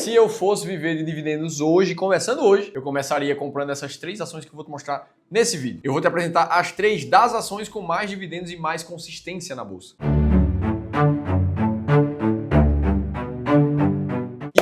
se eu fosse viver de dividendos hoje, começando hoje, eu começaria comprando essas 3 ações que eu vou te mostrar nesse vídeo. Eu vou te apresentar as 3 das ações com mais dividendos e mais consistência na bolsa.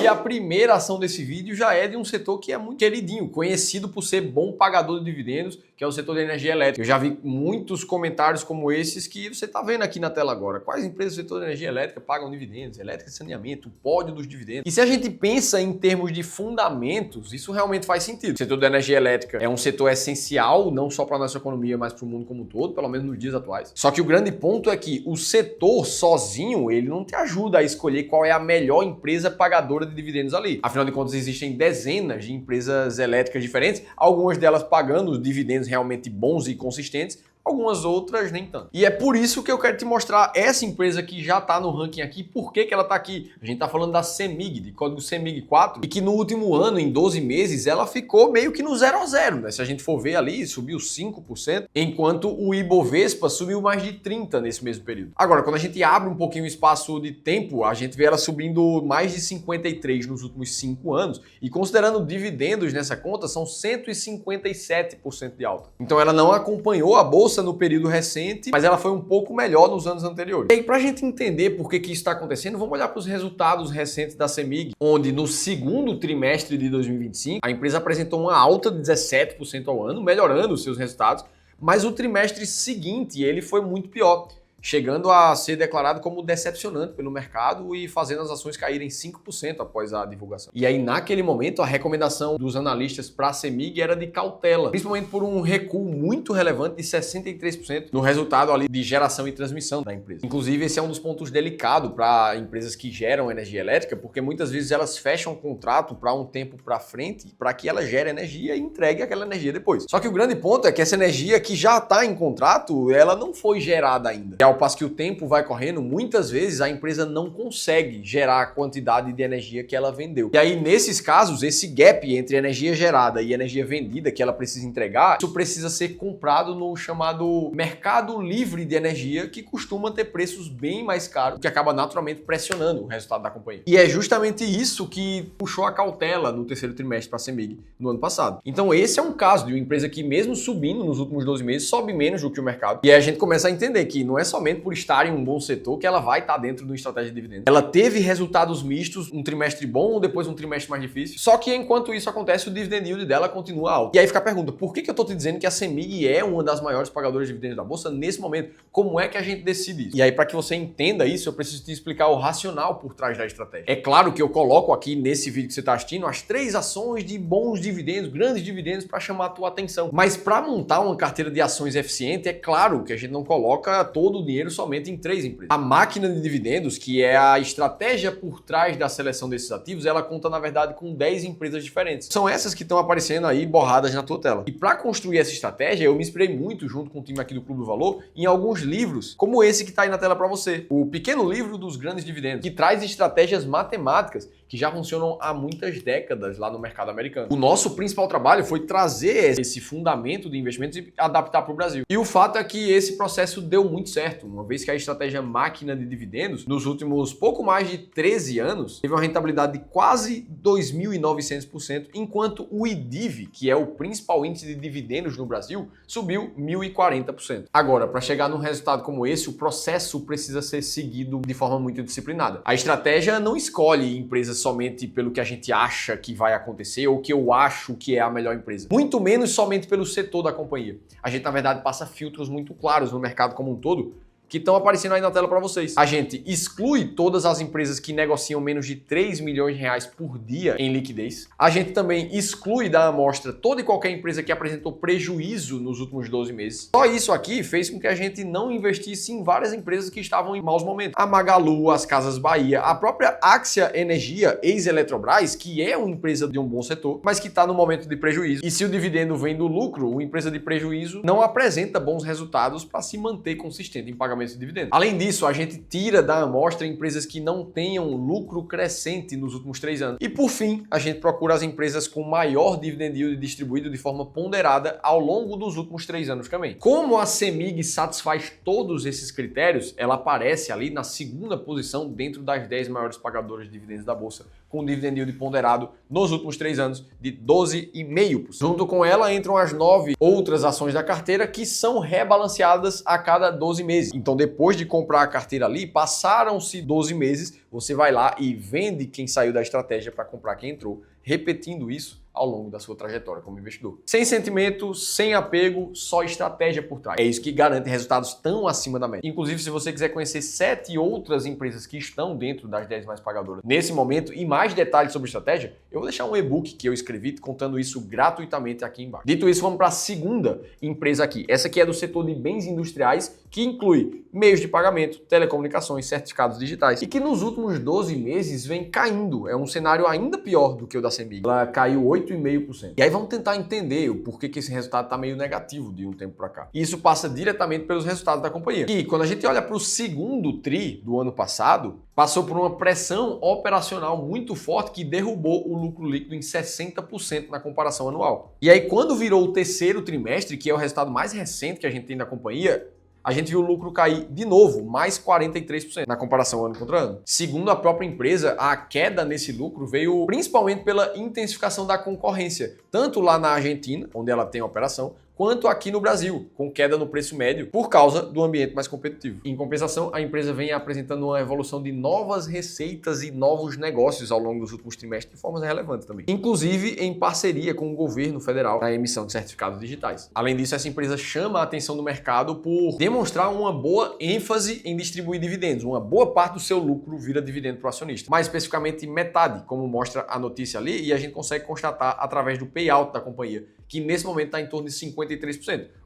E a primeira ação desse vídeo já é de um setor que é muito queridinho, conhecido por ser bom pagador de dividendos, que é o setor da energia elétrica. Eu já vi muitos comentários como esses que você está vendo aqui na tela agora. Quais empresas do setor da energia elétrica pagam dividendos? Elétrica e saneamento, o pódio dos dividendos. E se a gente pensa em termos de fundamentos, isso realmente faz sentido. O setor da energia elétrica é um setor essencial, não só para a nossa economia, mas para o mundo como um todo, pelo menos nos dias atuais. Só que o grande ponto é que o setor sozinho, ele não te ajuda a escolher qual é a melhor empresa pagadora de dividendos ali. Afinal de contas, existem dezenas de empresas elétricas diferentes, algumas delas pagando dividendos realmente bons e consistentes, algumas outras nem tanto. E é por isso que eu quero te mostrar essa empresa que já está no ranking aqui, por que ela está aqui. A gente está falando da CEMIG, de código CEMIG 4, e que no último ano, em 12 meses, ela ficou meio que no 0 a 0, né? Se a gente for ver ali, subiu 5%, enquanto o Ibovespa subiu mais de 30% nesse mesmo período. Agora, quando a gente abre um pouquinho o espaço de tempo, a gente vê ela subindo mais de 53% nos últimos 5 anos, e considerando dividendos nessa conta, são 157% de alta. Então ela não acompanhou a bolsa no período recente, mas ela foi um pouco melhor nos anos anteriores. E aí, para a gente entender por que isso está acontecendo, vamos olhar para os resultados recentes da CEMIG, onde no segundo trimestre de 2025, a empresa apresentou uma alta de 17% ao ano, melhorando os seus resultados, mas o trimestre seguinte ele foi muito pior, chegando a ser declarado como decepcionante pelo mercado e fazendo as ações caírem 5% após a divulgação. E aí, naquele momento, a recomendação dos analistas para a CEMIG era de cautela, principalmente por um recuo muito relevante de 63% no resultado ali de geração e transmissão da empresa. Inclusive, esse é um dos pontos delicados para empresas que geram energia elétrica, porque muitas vezes elas fecham um contrato para um tempo para frente para que ela gere energia e entregue aquela energia depois. Só que o grande ponto é que essa energia que já está em contrato, ela não foi gerada ainda. Ao passo que o tempo vai correndo, muitas vezes a empresa não consegue gerar a quantidade de energia que ela vendeu. E aí, nesses casos, esse gap entre energia gerada e energia vendida que ela precisa entregar, isso precisa ser comprado no chamado mercado livre de energia, que costuma ter preços bem mais caros, que acaba naturalmente pressionando o resultado da companhia. E é justamente isso que puxou a cautela no terceiro trimestre para a CEMIG no ano passado. Então esse é um caso de uma empresa que, mesmo subindo nos últimos 12 meses, sobe menos do que o mercado. E aí a gente começa a entender que não é somente por estar em um bom setor que ela vai estar dentro do estratégia de dividendos. Ela teve resultados mistos, um trimestre bom, depois um trimestre mais difícil. Só que enquanto isso acontece, o dividend yield dela continua alto. E aí fica a pergunta, por que eu estou te dizendo que a CEMIG é uma das maiores pagadoras de dividendos da bolsa nesse momento? Como é que a gente decide isso? E aí, para que você entenda isso, eu preciso te explicar o racional por trás da estratégia. É claro que eu coloco aqui nesse vídeo que você está assistindo as 3 ações de bons dividendos, grandes dividendos, para chamar a tua atenção. Mas para montar uma carteira de ações eficiente, é claro que a gente não coloca todo o dinheiro somente em 3 empresas. A máquina de dividendos, que é a estratégia por trás da seleção desses ativos, ela conta, na verdade, com 10 empresas diferentes. São essas que estão aparecendo aí borradas na tua tela. E para construir essa estratégia, eu me inspirei muito, junto com o time aqui do Clube do Valor, em alguns livros, como esse que está aí na tela para você. O Pequeno Livro dos Grandes Dividendos, que traz estratégias matemáticas que já funcionam há muitas décadas lá no mercado americano. O nosso principal trabalho foi trazer esse fundamento de investimentos e adaptar para o Brasil. E o fato é que esse processo deu muito certo, uma vez que a estratégia máquina de dividendos, nos últimos pouco mais de 13 anos, teve uma rentabilidade de quase 2.900%, enquanto o IDIV, que é o principal índice de dividendos no Brasil, subiu 1.040%. Agora, para chegar num resultado como esse, o processo precisa ser seguido de forma muito disciplinada. A estratégia não escolhe empresas somente pelo que a gente acha que vai acontecer ou que eu acho que é a melhor empresa. Muito menos somente pelo setor da companhia. A gente, na verdade, passa filtros muito claros no mercado como um todo, que estão aparecendo aí na tela para vocês. A gente exclui todas as empresas que negociam menos de 3 milhões de reais por dia em liquidez. A gente também exclui da amostra toda e qualquer empresa que apresentou prejuízo nos últimos 12 meses. Só isso aqui fez com que a gente não investisse em várias empresas que estavam em maus momentos. A Magalu, as Casas Bahia, a própria Axia Energia, ex-Eletrobras, que é uma empresa de um bom setor, mas que está no momento de prejuízo. E se o dividendo vem do lucro, uma empresa de prejuízo não apresenta bons resultados para se manter consistente em pagamento de dividendos. Além disso, a gente tira da amostra empresas que não tenham lucro crescente nos últimos 3 anos. E por fim, a gente procura as empresas com maior dividend yield distribuído de forma ponderada ao longo dos últimos 3 anos também. Como a CEMIG satisfaz todos esses critérios, ela aparece ali na segunda posição dentro das 10 maiores pagadoras de dividendos da bolsa, com um dividend yield ponderado nos últimos 3 anos de 12,5%. Junto com ela entram as 9 outras ações da carteira que são rebalanceadas a cada 12 meses. Então, depois de comprar a carteira ali, passaram-se 12 meses, você vai lá e vende quem saiu da estratégia para comprar quem entrou, repetindo isso ao longo da sua trajetória como investidor. Sem sentimento, sem apego, só estratégia por trás. É isso que garante resultados tão acima da média. Inclusive, se você quiser conhecer 7 outras empresas que estão dentro das 10 mais pagadoras nesse momento e mais detalhes sobre estratégia, eu vou deixar um e-book que eu escrevi contando isso gratuitamente aqui embaixo. Dito isso, vamos para a segunda empresa aqui. Essa aqui é do setor de bens industriais, que inclui meios de pagamento, telecomunicações, certificados digitais e que nos últimos 12 meses vem caindo. É um cenário ainda pior do que o da CEMIG. Ela caiu 8,5%. E aí vamos tentar entender o porquê que esse resultado está meio negativo de um tempo para cá. E isso passa diretamente pelos resultados da companhia. E quando a gente olha para o segundo TRI do ano passado, passou por uma pressão operacional muito forte que derrubou o lucro líquido em 60% na comparação anual. E aí quando virou o terceiro trimestre, que é o resultado mais recente que a gente tem da companhia, a gente viu o lucro cair de novo, mais 43% na comparação ano contra ano. Segundo a própria empresa, a queda nesse lucro veio principalmente pela intensificação da concorrência, tanto lá na Argentina, onde ela tem operação, quanto aqui no Brasil, com queda no preço médio por causa do ambiente mais competitivo. Em compensação, a empresa vem apresentando uma evolução de novas receitas e novos negócios ao longo dos últimos trimestres de formas relevantes também, inclusive em parceria com o governo federal na emissão de certificados digitais. Além disso, essa empresa chama a atenção do mercado por demonstrar uma boa ênfase em distribuir dividendos. Uma boa parte do seu lucro vira dividendo para o acionista, mais especificamente metade, como mostra a notícia ali, e a gente consegue constatar através do payout da companhia, que nesse momento está em torno de 53%,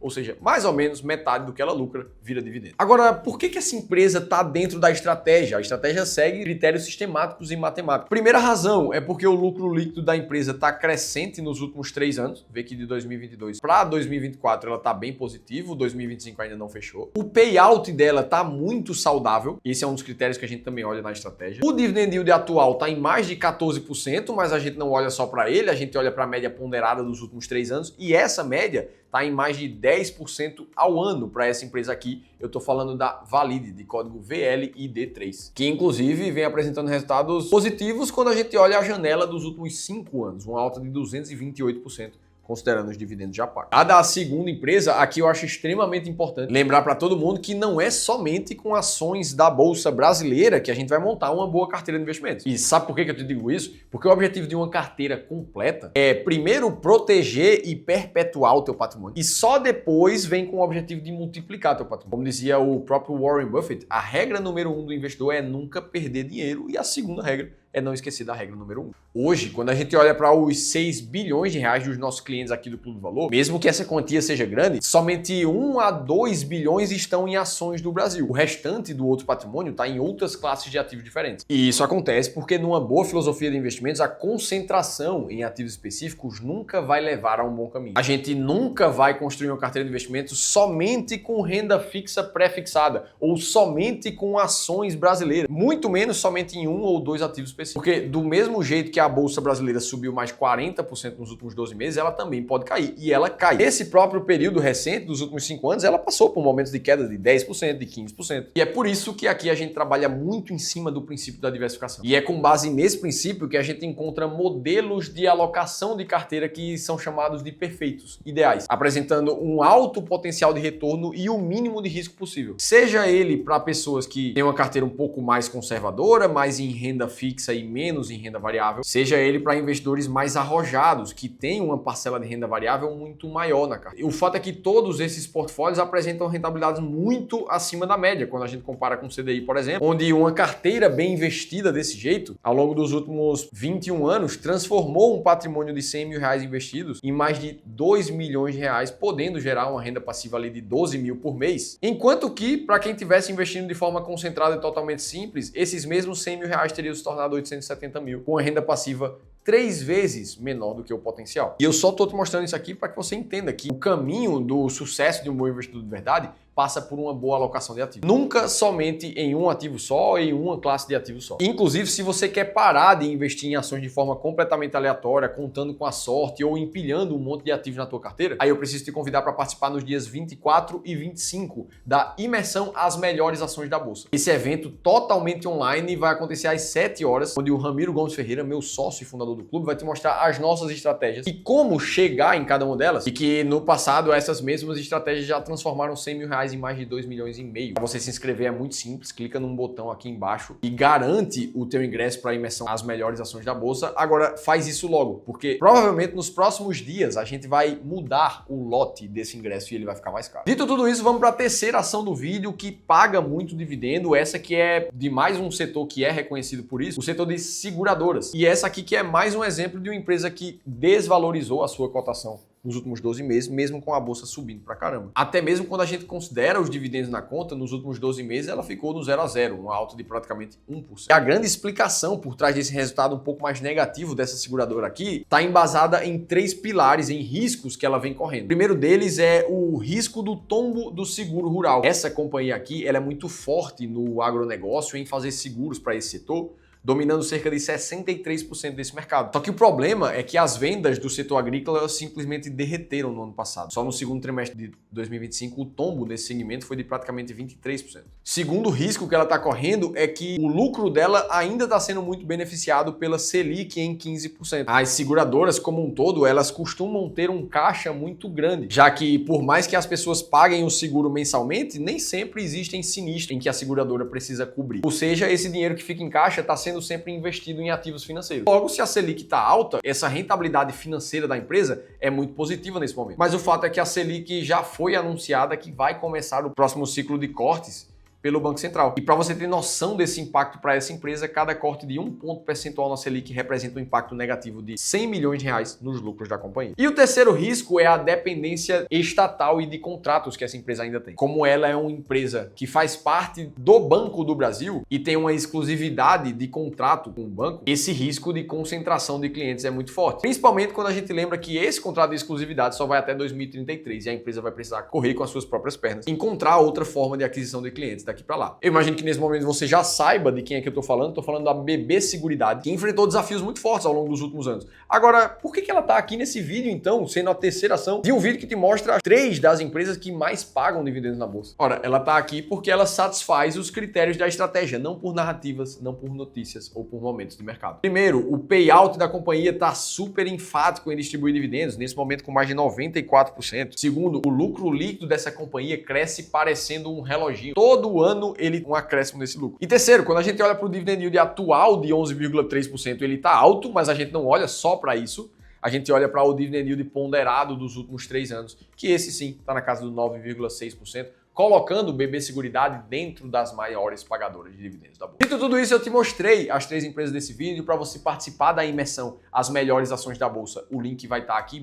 ou seja, mais ou menos metade do que ela lucra vira dividendo. Agora, por que essa empresa está dentro da estratégia? A estratégia segue critérios sistemáticos e matemáticos. Primeira razão é porque o lucro líquido da empresa está crescente nos últimos 3 anos, vê que de 2022 para 2024 ela está bem positivo, 2025 ainda não fechou. O payout dela está muito saudável, esse é um dos critérios que a gente também olha na estratégia. O dividend yield atual está em mais de 14%, mas a gente não olha só para ele, a gente olha para a média ponderada dos últimos 3 anos, e essa média está em mais de 10% ao ano para essa empresa aqui. Eu estou falando da Valid, de código VLID3, que inclusive vem apresentando resultados positivos quando a gente olha a janela dos últimos 5 anos, uma alta de 228%. Considerando os dividendos já pagos. A da segunda empresa, aqui eu acho extremamente importante lembrar para todo mundo que não é somente com ações da Bolsa Brasileira que a gente vai montar uma boa carteira de investimentos. E sabe por que eu te digo isso? Porque o objetivo de uma carteira completa é, primeiro, proteger e perpetuar o teu patrimônio. E só depois vem com o objetivo de multiplicar teu patrimônio. Como dizia o próprio Warren Buffett, a regra número 1 do investidor é nunca perder dinheiro, e a segunda regra é não esquecer da regra número 1. Hoje, quando a gente olha para os 6 bilhões de reais dos nossos clientes aqui do Clube do Valor, mesmo que essa quantia seja grande, somente 1 a 2 bilhões estão em ações do Brasil. O restante do outro patrimônio está em outras classes de ativos diferentes. E isso acontece porque numa boa filosofia de investimentos, a concentração em ativos específicos nunca vai levar a um bom caminho. A gente nunca vai construir uma carteira de investimentos somente com renda fixa pré-fixada ou somente com ações brasileiras, muito menos somente em 1 ou 2 ativos específicos. Porque do mesmo jeito que a Bolsa Brasileira subiu mais 40% nos últimos 12 meses, ela também pode cair. E ela cai. Nesse próprio período recente, dos últimos 5 anos, ela passou por momentos de queda de 10%, de 15%. E é por isso que aqui a gente trabalha muito em cima do princípio da diversificação. E é com base nesse princípio que a gente encontra modelos de alocação de carteira que são chamados de perfeitos, ideais, apresentando um alto potencial de retorno e o mínimo de risco possível. Seja ele para pessoas que têm uma carteira um pouco mais conservadora, mais em renda fixa e menos em renda variável, seja ele para investidores mais arrojados, que têm uma parcela de renda variável muito maior na carteira. O fato é que todos esses portfólios apresentam rentabilidades muito acima da média, quando a gente compara com o CDI, por exemplo, onde uma carteira bem investida desse jeito, ao longo dos últimos 21 anos, transformou um patrimônio de 100 mil reais investidos em mais de 2 milhões de reais, podendo gerar uma renda passiva ali de 12 mil por mês. Enquanto que, para quem estivesse investindo de forma concentrada e totalmente simples, esses mesmos 100 mil reais teriam se tornado 870 mil, com a renda passiva 3 vezes menor do que o potencial. E eu só estou te mostrando isso aqui para que você entenda que o caminho do sucesso de um bom investidor de verdade passa por uma boa alocação de ativos. Nunca somente em um ativo só ou em uma classe de ativo só. Inclusive, se você quer parar de investir em ações de forma completamente aleatória, contando com a sorte ou empilhando um monte de ativos na tua carteira, aí eu preciso te convidar para participar nos dias 24 e 25 da imersão As Melhores Ações da Bolsa. Esse evento totalmente online vai acontecer às 7 horas, onde o Ramiro Gomes Ferreira, meu sócio e fundador do clube, vai te mostrar as nossas estratégias e como chegar em cada uma delas, e que no passado essas mesmas estratégias já transformaram 100 mil reais em mais de 2 milhões e meio. Para você se inscrever é muito simples, clica num botão aqui embaixo e garante o teu ingresso para a imersão As Melhores Ações da Bolsa. Agora faz isso logo, porque provavelmente nos próximos dias a gente vai mudar o lote desse ingresso e ele vai ficar mais caro. Dito tudo isso, vamos para a terceira ação do vídeo que paga muito dividendo, essa que é de mais um setor que é reconhecido por isso, o setor de seguradoras. E essa aqui que é mais um exemplo de uma empresa que desvalorizou a sua cotação nos últimos 12 meses, mesmo com a bolsa subindo pra caramba. Até mesmo quando a gente considera os dividendos na conta, nos últimos 12 meses ela ficou no 0 a 0, uma alta de praticamente 1%. E a grande explicação por trás desse resultado um pouco mais negativo dessa seguradora aqui está embasada em 3 pilares, em riscos que ela vem correndo. O primeiro deles é o risco do tombo do seguro rural. Essa companhia aqui, ela é muito forte no agronegócio, em fazer seguros para esse setor, dominando cerca de 63% desse mercado. Só que o problema é que as vendas do setor agrícola simplesmente derreteram no ano passado. Só no segundo trimestre de 2025, o tombo nesse segmento foi de praticamente 23%. Segundo risco que ela está correndo é que o lucro dela ainda está sendo muito beneficiado pela Selic em 15%. As seguradoras, como um todo, elas costumam ter um caixa muito grande, já que por mais que as pessoas paguem o seguro mensalmente, nem sempre existem sinistros em que a seguradora precisa cobrir. Ou seja, esse dinheiro que fica em caixa está sendo sempre investido em ativos financeiros. Logo, se a Selic está alta, essa rentabilidade financeira da empresa é muito positiva nesse momento. Mas o fato é que a Selic já foi anunciada que vai começar o próximo ciclo de cortes pelo Banco Central. E para você ter noção desse impacto para essa empresa, cada corte de 1 ponto percentual na Selic representa um impacto negativo de 100 milhões de reais nos lucros da companhia. E o terceiro risco é a dependência estatal e de contratos que essa empresa ainda tem. Como ela é uma empresa que faz parte do Banco do Brasil e tem uma exclusividade de contrato com o banco, esse risco de concentração de clientes é muito forte. Principalmente quando a gente lembra que esse contrato de exclusividade só vai até 2033 e a empresa vai precisar correr com as suas próprias pernas, encontrar outra forma de aquisição de clientes daqui para lá. Eu imagino que nesse momento você já saiba de quem é que eu tô falando da BB Seguridade, que enfrentou desafios muito fortes ao longo dos últimos anos. Agora, por que ela tá aqui nesse vídeo então, sendo a terceira ação de um vídeo que te mostra 3 das empresas que mais pagam dividendos na bolsa? Ora, ela tá aqui porque ela satisfaz os critérios da estratégia, não por narrativas, não por notícias ou por momentos de mercado. Primeiro, o payout da companhia tá super enfático em distribuir dividendos, nesse momento com mais de 94%. Segundo, o lucro líquido dessa companhia cresce parecendo um reloginho. Todo ano ele tem um acréscimo nesse lucro. E terceiro, quando a gente olha para o dividend yield atual de 11,3%, ele está alto, mas a gente não olha só para isso. A gente olha para o dividend yield ponderado dos últimos 3 anos, que esse sim está na casa do 9,6%, colocando o BB Seguridade dentro das maiores pagadoras de dividendos da bolsa. Dito tudo isso, eu te mostrei as 3 empresas desse vídeo para você participar da imersão As Melhores Ações da Bolsa. O link vai estar aqui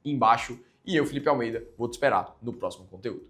embaixo e eu, Felipe Almeida, vou te esperar no próximo conteúdo.